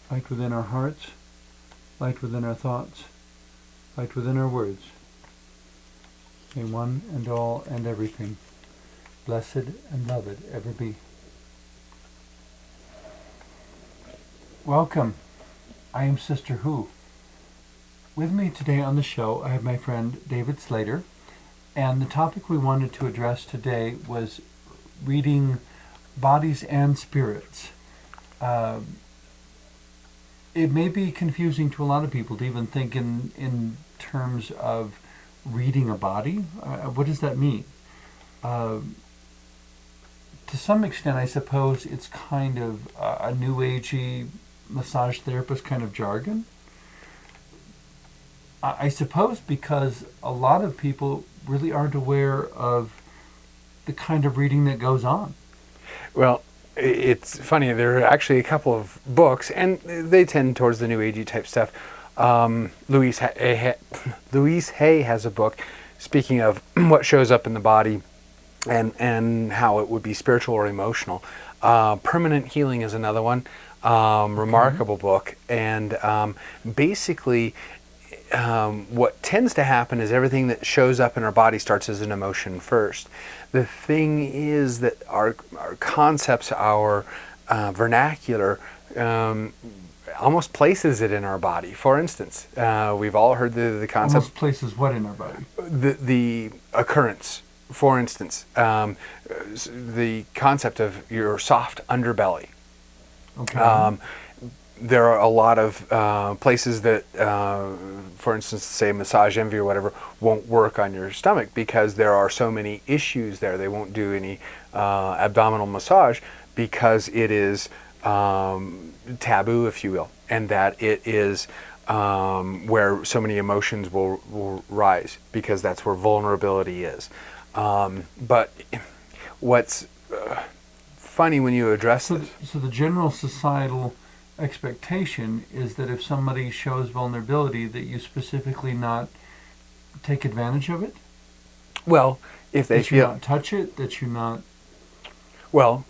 light within our hearts, light within our thoughts, light within our words. May one and all and everything, blessed and loved, ever be. Welcome. I am Sister Who. With me today on the show, I have my friend David Slater, and the topic we wanted to address today was reading bodies and spirits. It may be confusing to a lot of people to even think in terms of reading a body. What does that mean? To some extent, I suppose it's kind of a new agey massage therapist kind of jargon. I suppose because a lot of people really aren't aware of the kind of reading that goes on. Well, it's funny, there are actually a couple of books, and they tend towards the new agey type stuff. Louise Hay has a book speaking of what shows up in the body and how it would be spiritual or emotional. Permanent Healing is another one. Remarkable book. And basically, what tends to happen is everything that shows up in our body starts as an emotion first. The thing is that our concepts, our vernacular, almost places it in our body. For instance, we've all heard the concept. Almost places what in our body? The occurrence. For instance, the concept of your soft underbelly. Okay. There are a lot of places that, for instance, say massage envy or whatever, won't work on your stomach because there are so many issues there. They won't do any abdominal massage because it is taboo, if you will, and that it is where so many emotions will rise because that's where vulnerability is. But what's funny when you address this. So the general societal expectation is that if somebody shows vulnerability, that you specifically not take advantage of it? Well, if they that you not touch it, that you not... Well,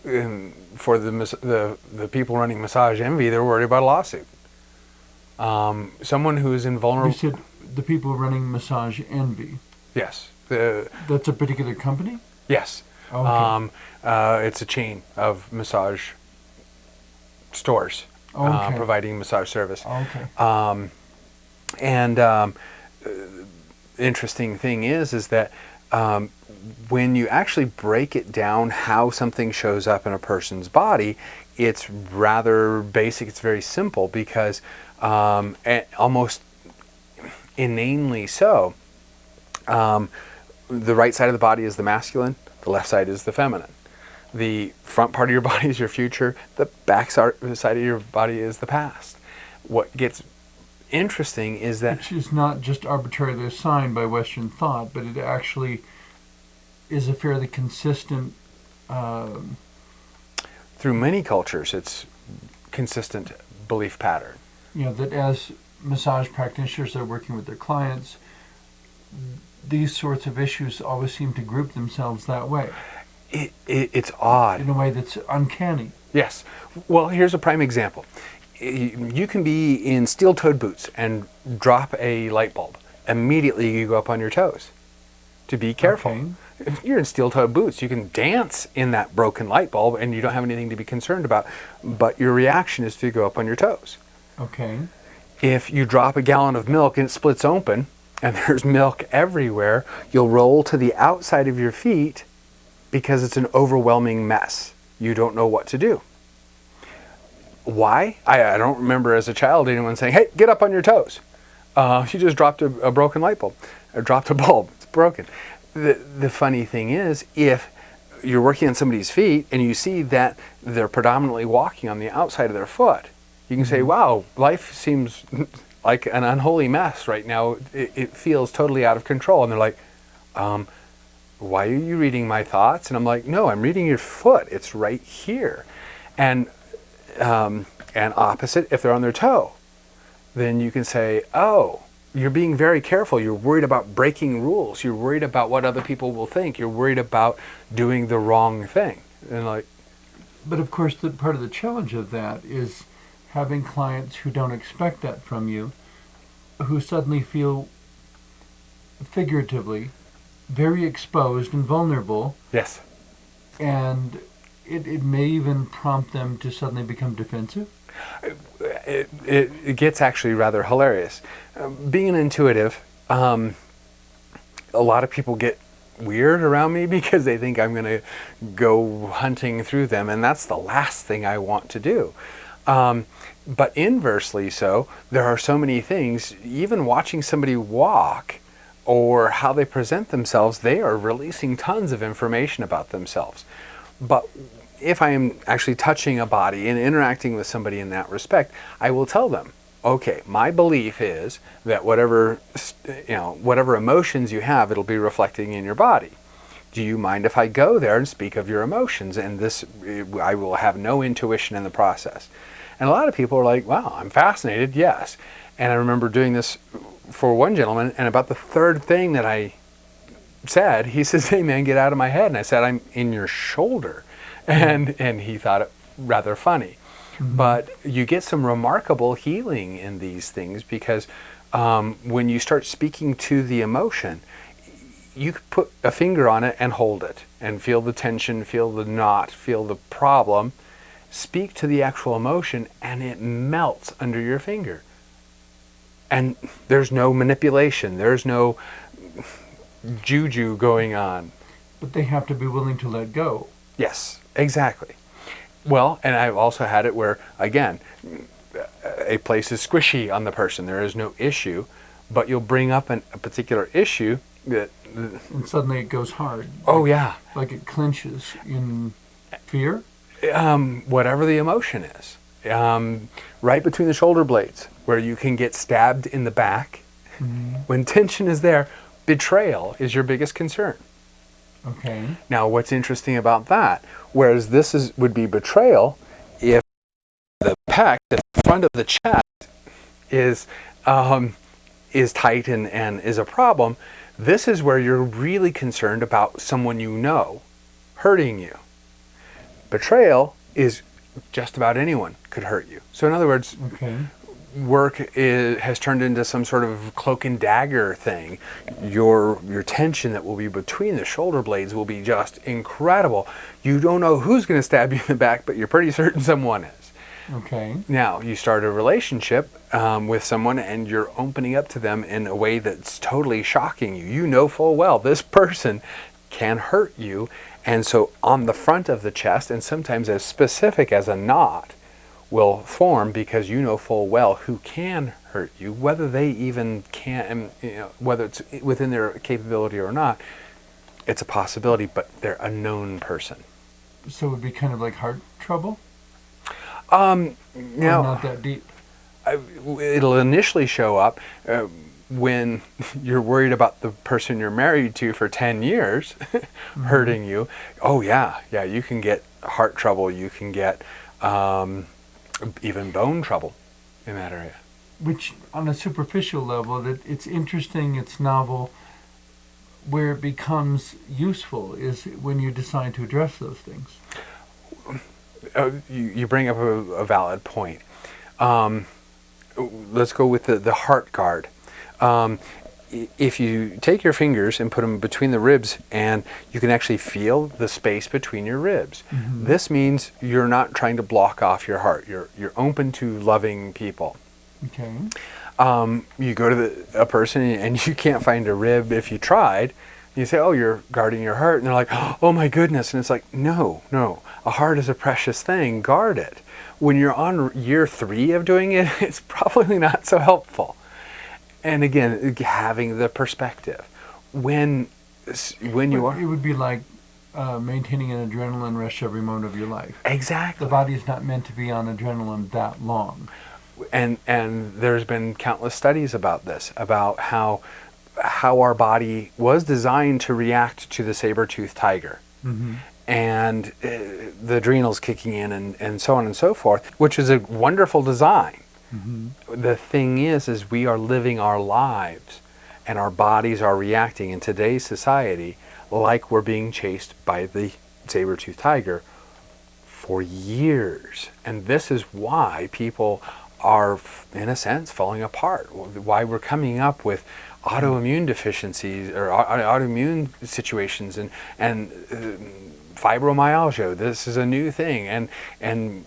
for the people running Massage Envy, they're worried about a lawsuit. Someone who is invulnerable... You said the people running Massage Envy? Yes. That's a particular company? Yes. Okay. It's a chain of massage stores providing massage service. Okay. Interesting thing is that when you actually break it down how something shows up in a person's body, it's rather basic. It's very simple because almost inanely so. The right side of the body is the masculine, the left side is the feminine. The front part of your body is your future, the back side of your body is the past. What gets interesting is that... Which is not just arbitrarily assigned by Western thought, but it actually is a fairly consistent... Through many cultures, it's consistent belief pattern. You know, that as massage practitioners are working with their clients, these sorts of issues always seem to group themselves that way. It's odd. In a way that's uncanny. Yes. Well, here's a prime example. You can be in steel-toed boots and drop a light bulb. Immediately you go up on your toes. To be careful. Okay. You're in steel-toed boots. You can dance in that broken light bulb and you don't have anything to be concerned about. But your reaction is to go up on your toes. Okay. If you drop a gallon of milk and it splits open and there's milk everywhere, you'll roll to the outside of your feet because it's an overwhelming mess. You don't know what to do. Why? I don't remember as a child anyone saying, hey, get up on your toes. You just dropped a broken light bulb, or dropped a bulb. It's broken. The funny thing is, if you're working on somebody's feet and you see that they're predominantly walking on the outside of their foot, you can say, wow, life seems like an unholy mess right now. It feels totally out of control. And they're like, why are you reading my thoughts? And I'm like, no, I'm reading your foot. It's right here. And opposite, if they're on their toe, then you can say, oh, you're being very careful. You're worried about breaking rules. You're worried about what other people will think. You're worried about doing the wrong thing. And like, but of course, part of the challenge of that is having clients who don't expect that from you, who suddenly feel figuratively very exposed and vulnerable, Yes. and it may even prompt them to suddenly become defensive. It gets actually rather hilarious. Being an intuitive, a lot of people get weird around me because they think I'm going to go hunting through them, and that's the last thing I want to do. But inversely so, there are so many things, even watching somebody walk or how they present themselves, they are releasing tons of information about themselves. But if I am actually touching a body and interacting with somebody in that respect, I will tell them, okay, my belief is that whatever emotions you have, it'll be reflecting in your body. Do you mind if I go there and speak of your emotions? And this, I will have no intuition in the process. And a lot of people are like, wow, I'm fascinated, yes. And I remember doing this for one gentleman, and about the third thing that I said, he says, hey man, get out of my head. And I said, I'm in your shoulder. And he thought it rather funny. Mm-hmm. But you get some remarkable healing in these things because when you start speaking to the emotion, you could put a finger on it and hold it and feel the tension, feel the knot, feel the problem, speak to the actual emotion, and it melts under your finger. And there's no manipulation, there's no juju going on. But they have to be willing to let go. Yes, exactly. Well, and I've also had it where, again, a place is squishy on the person. There is no issue, but you'll bring up a particular issue that... And suddenly it goes hard. Oh, yeah. Like it clenches in fear? Whatever the emotion is. Right between the shoulder blades, where you can get stabbed in the back. Mm-hmm. When tension is there, betrayal is your biggest concern. Okay. Now, what's interesting about that, whereas this would be betrayal, if the pec, the front of the chest, is tight and is a problem, this is where you're really concerned about someone you know hurting you. Betrayal is just about anyone could hurt you. So in other words, okay. Work has turned into some sort of cloak and dagger thing. Your tension that will be between the shoulder blades will be just incredible. You don't know who's going to stab you in the back, but you're pretty certain someone is. Okay. Now, you start a relationship with someone and you're opening up to them in a way that's totally shocking you. You know full well this person can hurt you. And so on the front of the chest, and sometimes as specific as a knot, will form because you know full well who can hurt you, whether they even can, whether it's within their capability or not. It's a possibility, but they're a known person. So it would be kind of like heart trouble? Now, not that deep. It'll initially show up when you're worried about the person you're married to for 10 years mm-hmm. hurting you. Oh yeah, you can get heart trouble, you can get even bone trouble in that area. Which, on a superficial level, that it's interesting, it's novel. Where it becomes useful is when you decide to address those things. You bring up a valid point. Let's go with the heart guard. If you take your fingers and put them between the ribs, and you can actually feel the space between your ribs. Mm-hmm. This means you're not trying to block off your heart. You're open to loving people. Okay. You go to a person and you can't find a rib if you tried. You say, oh, you're guarding your heart. And they're like, oh my goodness. And it's like, no. A heart is a precious thing. Guard it. When you're on year 3 of doing it, it's probably not so helpful. And again, having the perspective. When you are... It would be like maintaining an adrenaline rush every moment of your life. Exactly. The body is not meant to be on adrenaline that long. And there's been countless studies about this, about how our body was designed to react to the saber-toothed tiger. Mm-hmm. And the adrenals kicking in and so on and so forth, which is a wonderful design. Mm-hmm. The thing is we are living our lives and our bodies are reacting in today's society like we're being chased by the saber-toothed tiger for years. And this is why people are, in a sense, falling apart. Why we're coming up with autoimmune deficiencies or autoimmune situations and fibromyalgia. This is a new thing, and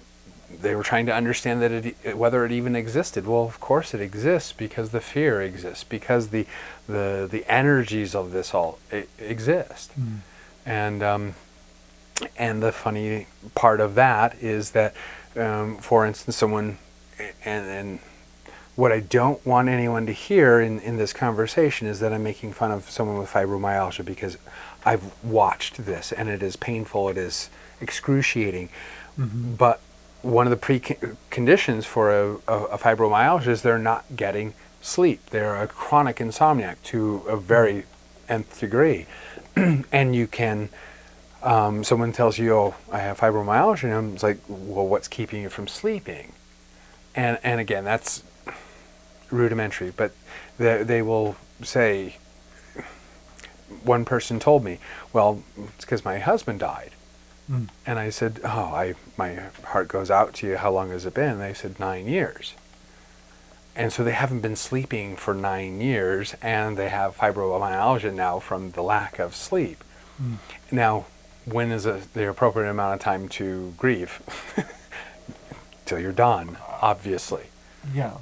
they were trying to understand that whether it even existed. Well, of course it exists, because the fear exists, because the energies of this all exist. And the funny part of that is that, for instance, someone, and what I don't want anyone to hear in this conversation is that I'm making fun of someone with fibromyalgia, because I've watched this and it is painful, it is excruciating. But one of the preconditions for a fibromyalgia is they're not getting sleep. They're a chronic insomniac to a very nth degree. And you can, someone tells you, oh, I have fibromyalgia, and I'm like, well, what's keeping you from sleeping? And again, that's rudimentary, but they will say, one person told me, well, it's because my husband died. And I said, oh, my heart goes out to you. How long has it been? And they said 9 years. And so they haven't been sleeping for 9 years, and they have fibromyalgia now from the lack of sleep. Now, when is the appropriate amount of time to grieve? Till you're done, obviously. Yeah.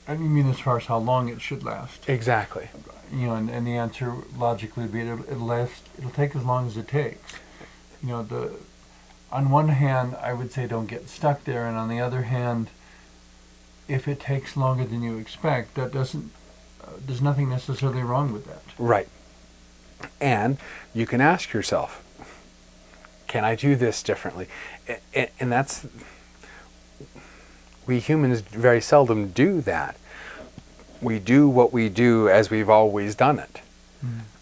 I mean, as far as how long it should last. Exactly. You know, and the answer logically would be it'll take as long as it takes. You know, on one hand, I would say don't get stuck there, and on the other hand, if it takes longer than you expect, that doesn't, there's nothing necessarily wrong with that. Right. And you can ask yourself, can I do this differently? And that's, we humans very seldom do that. We do what we do as we've always done it.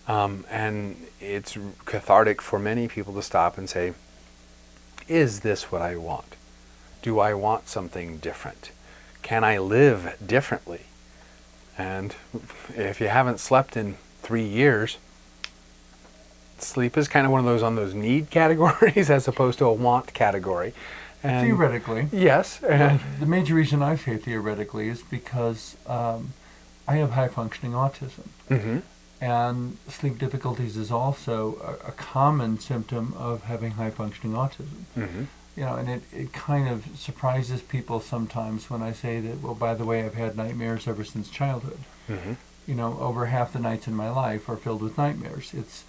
And it's cathartic for many people to stop and say, is this what I want? Do I want something different? Can I live differently? And if you haven't slept in 3 years, sleep is kind of one of those on those need categories as opposed to a want category. And theoretically. Yes. The major reason I say theoretically is because I have high-functioning autism. And sleep difficulties is also a common symptom of having high-functioning autism. You know, and it kind of surprises people sometimes when I say that, well, by the way, I've had nightmares ever since childhood. You know, over half the nights in my life are filled with nightmares. It's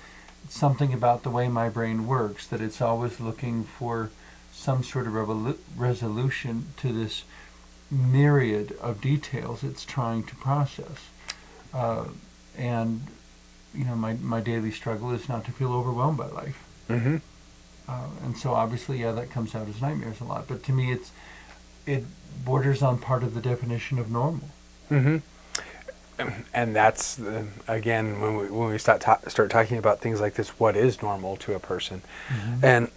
something about the way my brain works, that it's always looking for some sort of resolution to this myriad of details it's trying to process. And, you know, my daily struggle is not to feel overwhelmed by life. And so obviously, yeah, that comes out as nightmares a lot. But to me, it borders on part of the definition of normal. And that's, again, when we start talking about things like this, what is normal to a person? And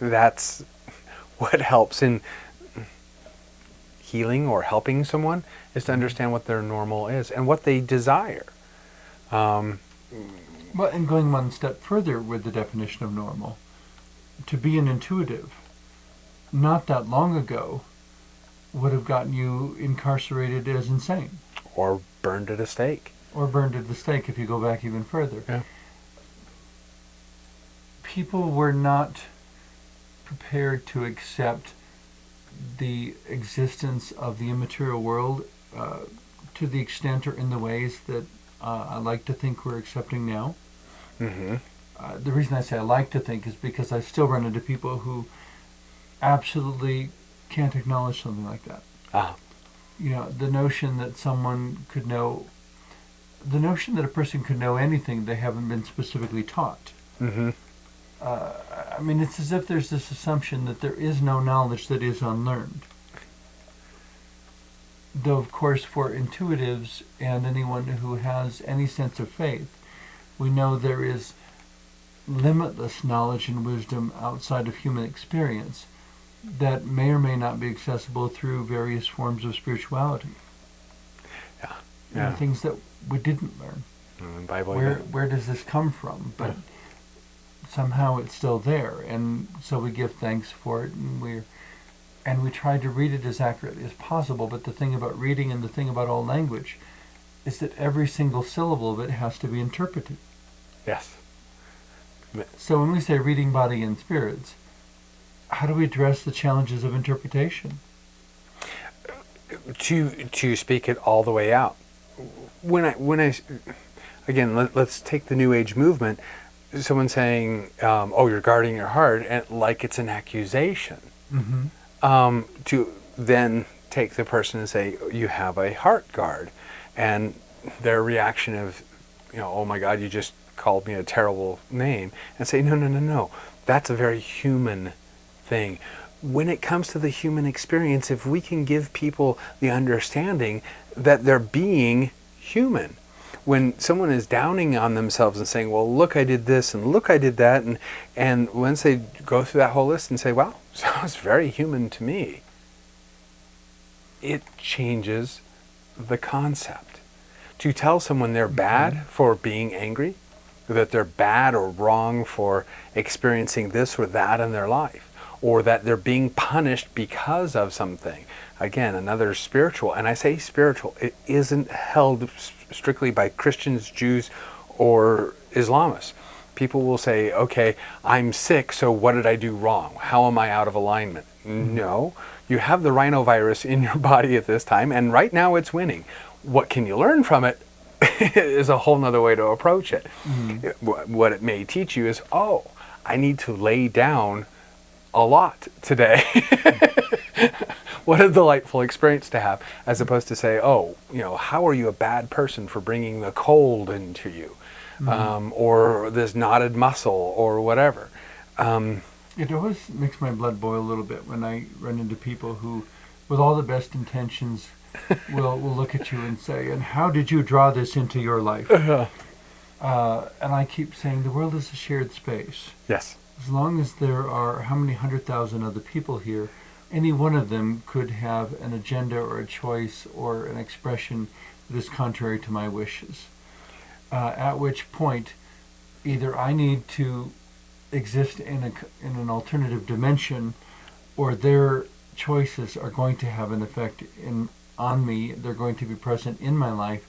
that's what helps in healing or helping someone, is to understand what their normal is and what they desire. Well, and going one step further with the definition of normal, to be an intuitive, not that long ago, would have gotten you incarcerated as insane. Or burned at a stake. Or burned at the stake if you go back even further. Yeah. People were not prepared to accept the existence of the immaterial world to the extent or in the ways that I like to think we're accepting now. The reason I say I like to think is because I still run into people who absolutely can't acknowledge something like that. You know, the notion that someone could know, the notion that a person could know anything they haven't been specifically taught. I mean, it's as if there's this assumption that there is no knowledge that is unlearned. Though, of course, for intuitives and anyone who has any sense of faith, we know there is limitless knowledge and wisdom outside of human experience that may or may not be accessible through various forms of spirituality. And things that we didn't learn. Bible, where does this come from? But somehow it's still there, and so we give thanks for it, and we try to read it as accurately as possible. But the thing about reading and the thing about all language is that every single syllable of it has to be interpreted. Yes. So when we say reading body and spirits, how do we address the challenges of interpretation? To speak it all the way out. When I again, let's take the New Age movement. Someone saying, "Oh, you're guarding your heart," and like it's an accusation. Mm-hmm. To then take the person and say, "You have a heart guard," and their reaction of, "Oh my God, you just called me a terrible name," and say, "No, no, no, no. That's a very human thing." When it comes to the human experience, if we can give people the understanding that they're being human, when someone is downing on themselves and saying, "Well, look, I did this and look, I did that," and once they go through that whole list and say, "Wow, sounds very human to me," it changes the concept. To tell someone they're bad for being angry, that they're bad or wrong for experiencing this or that in their life, or that they're being punished because of something. Again, another spiritual, and I say spiritual, it isn't held strictly by Christians, Jews, or Islamists. People will say, "Okay, I'm sick, so what did I do wrong? How am I out of alignment?" No, you have the rhinovirus in your body at this time, and right now it's winning. What can you learn from it is a whole nother way to approach it. What it may teach you is, oh, I need to lay down a lot today. What a delightful experience to have, as opposed to say, oh, how are you a bad person for bringing the cold into you, or this knotted muscle, or whatever. It always makes my blood boil a little bit when I run into people who, with all the best intentions, will look at you and say, "And how did you draw this into your life?" And I keep saying, the world is a shared space. Yes. As long as there are how many 100,000 other people here, any one of them could have an agenda or a choice or an expression that is contrary to my wishes. At which point, either I need to exist in an alternative dimension, or their choices are going to have an effect on me. They're going to be present in my life.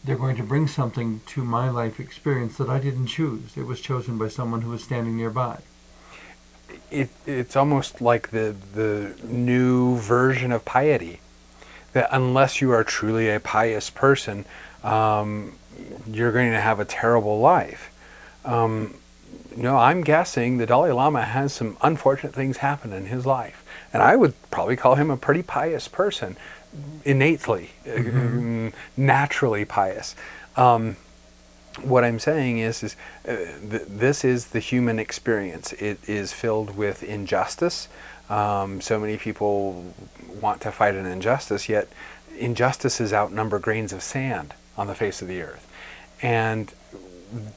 They're going to bring something to my life experience that I didn't choose. It was chosen by someone who was standing nearby. It's almost like the new version of piety, that unless you are truly a pious person, you're going to have a terrible life. I'm guessing the Dalai Lama has some unfortunate things happen in his life, and I would probably call him a pretty pious person, innately, naturally pious. What I'm saying is this is the human experience. It is filled with injustice. So many people want to fight an injustice, yet injustices outnumber grains of sand on the face of the earth. And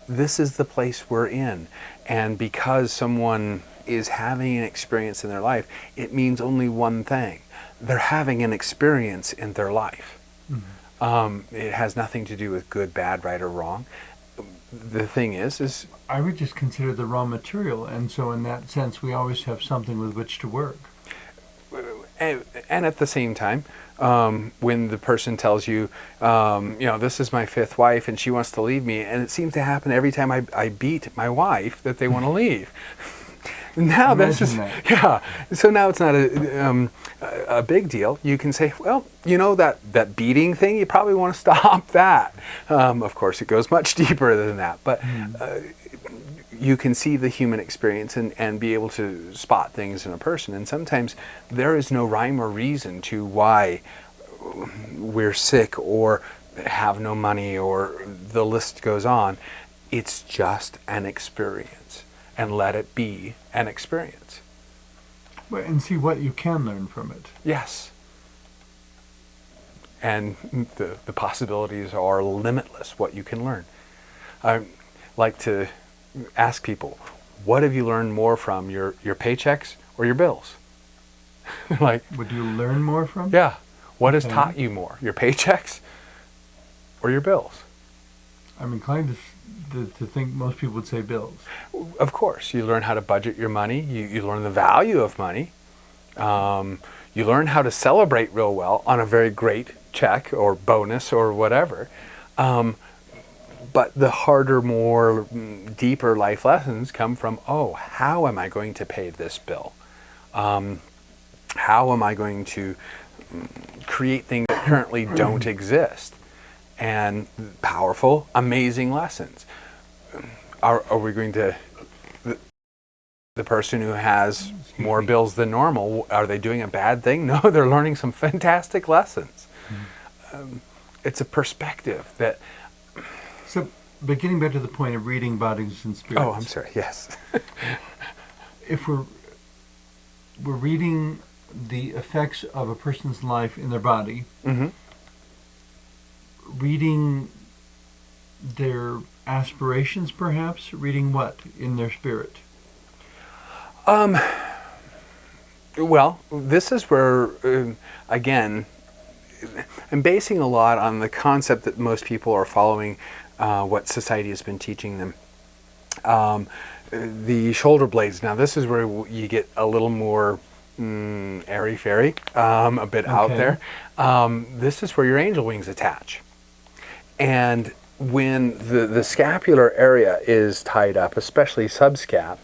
this is the place we're in. And because someone is having an experience in their life, it means only one thing. They're having an experience in their life. It has nothing to do with good, bad, right, or wrong. The thing is I would just consider the raw material, and so in that sense we always have something with which to work. And at the same time, when the person tells you, this is my fifth wife and she wants to leave me, and it seems to happen every time I beat my wife that they want to leave. Now that's just, yeah. So now it's not a big deal. You can say, well, that beating thing, you probably want to stop that. Of course, it goes much deeper than that, but you can see the human experience and be able to spot things in a person. And sometimes there is no rhyme or reason to why we're sick or have no money, or the list goes on. It's just an experience. And let it be an experience. And see what you can learn from it. Yes. And the possibilities are limitless, what you can learn. I like to ask people, what have you learned more from, your paychecks or your bills? Like, what do you learn more from? Yeah. What has taught you more, your paychecks or your bills? I'm inclined to think most people would say bills. Of course, you learn how to budget your money. You learn the value of money. You learn how to celebrate real well on a very great check or bonus or whatever. But the harder, more deeper life lessons come from, oh, how am I going to pay this bill? How am I going to create things that currently don't exist? And powerful, amazing lessons. Are we going to, the person who has more bills than normal, are they doing a bad thing? No, they're learning some fantastic lessons. It's a perspective that... So, but getting back to the point of reading bodies and spirits. Oh, I'm sorry, yes. If we're reading the effects of a person's life in their body, reading their aspirations, perhaps, reading what in their spirit? Well, this is where, again, I'm basing a lot on the concept that most people are following, what society has been teaching them. The shoulder blades. Now, this is where you get a little more airy-fairy, a bit out there. This is where your angel wings attach. And when the scapular area is tied up, especially subscap,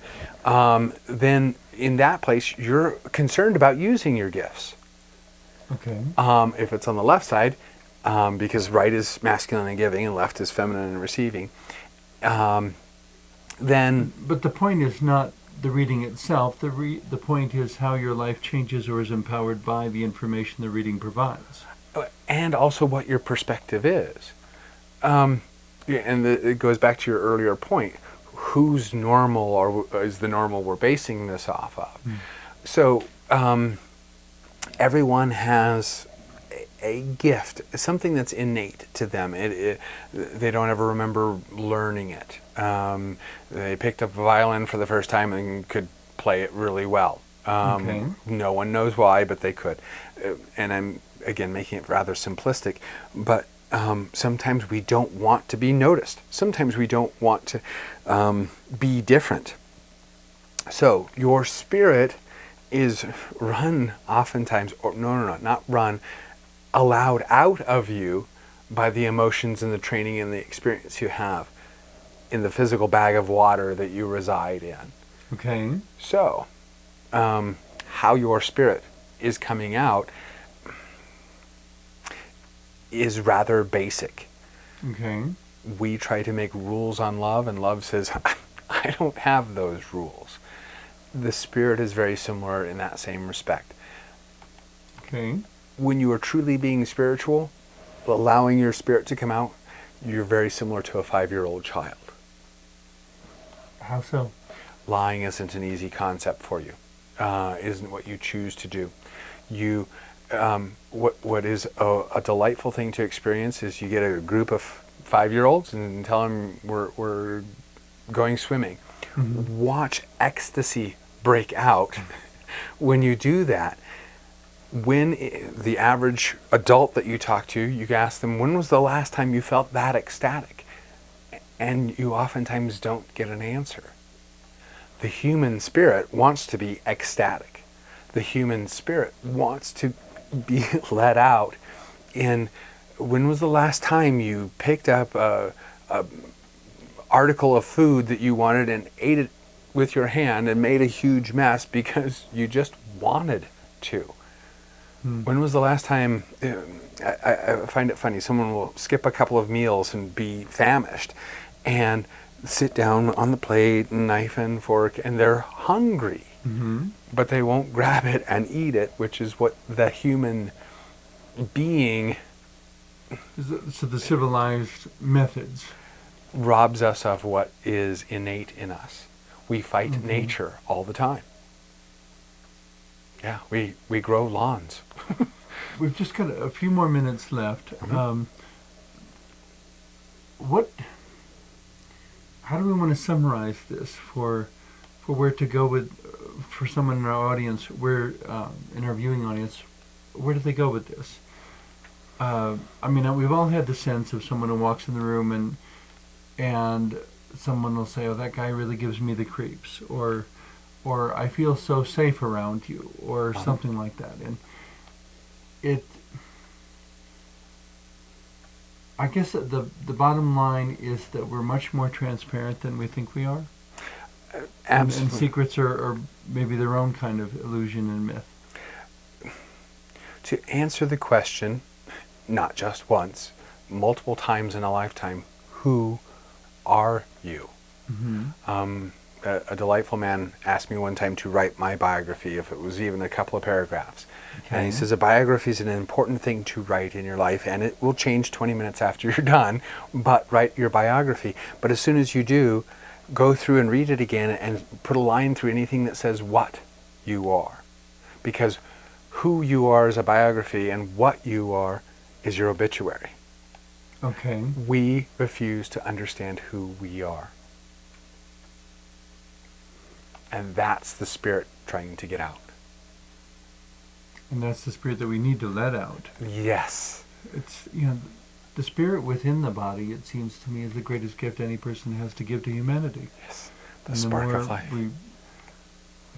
then in that place, you're concerned about using your gifts. Okay. If it's on the left side, because right is masculine and giving and left is feminine and receiving, then... But the point is not the reading itself. The point is how your life changes or is empowered by the information the reading provides. And also what your perspective is. And it goes back to your earlier point. Who's normal or is the normal we're basing this off of? So everyone has a gift, something that's innate to them. They don't ever remember learning it. They picked up a violin for the first time and could play it really well. No one knows why, but they could. And I'm, again, making it rather simplistic, but sometimes we don't want to be noticed. Sometimes we don't want to be different. So your spirit is run oftentimes, or not run, allowed out of you by the emotions and the training and the experience you have in the physical bag of water that you reside in. Okay. So, how your spirit is coming out is rather basic. Okay. We try to make rules on love, and love says, I don't have those rules. The spirit is very similar in that same respect. Okay. When you are truly being spiritual, allowing your spirit to come out, you're very similar to a 5-year-old child. How so? Lying isn't an easy concept for you. Isn't what you choose to do. You, what is a delightful thing to experience is you get a group of 5-year-olds and tell them we're going swimming. Watch ecstasy break out when you do that. When the average adult that you talk to, you ask them, when was the last time you felt that ecstatic? And you oftentimes don't get an answer. The human spirit wants to be ecstatic. The human spirit wants to be let out in, when was the last time you picked up a article of food that you wanted and ate it with your hand and made a huge mess because you just wanted to? When was the last time, I find it funny, someone will skip a couple of meals and be famished and sit down on the plate, knife and fork, and they're hungry, but they won't grab it and eat it, which is what the human being... So the civilized methods robs us of what is innate in us. We fight nature all the time. Yeah, we grow lawns. We've just got a few more minutes left. How do we want to summarize this for where to go with, for someone in our audience, where in our viewing audience, where do they go with this? I mean, we've all had the sense of someone who walks in the room and someone will say, "Oh, that guy really gives me the creeps," or "I feel so safe around you," or something like that. And I guess that the bottom line is that we're much more transparent than we think we are. Absolutely. And secrets are maybe their own kind of illusion and myth. To answer the question, not just once, multiple times in a lifetime, who are you? Mm-hmm. A delightful man asked me one time to write my biography, if it was even a couple of paragraphs. Okay. And he says a biography is an important thing to write in your life, and it will change 20 minutes after you're done, but write your biography. But as soon as you do, go through and read it again and put a line through anything that says what you are. Because who you are is a biography, and what you are is your obituary. Okay. We refuse to understand who we are. And that's the spirit trying to get out. And that's the spirit that we need to let out. Yes. It's, the spirit within the body, it seems to me, is the greatest gift any person has to give to humanity. Yes. And The spark of life. we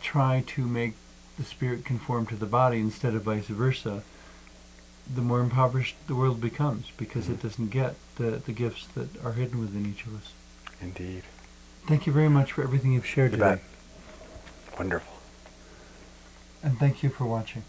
try to make the spirit conform to the body instead of vice versa, the more impoverished the world becomes, because it doesn't get the gifts that are hidden within each of us. Indeed. Thank you very much for everything you've shared You today. bet. Wonderful. And thank you for watching.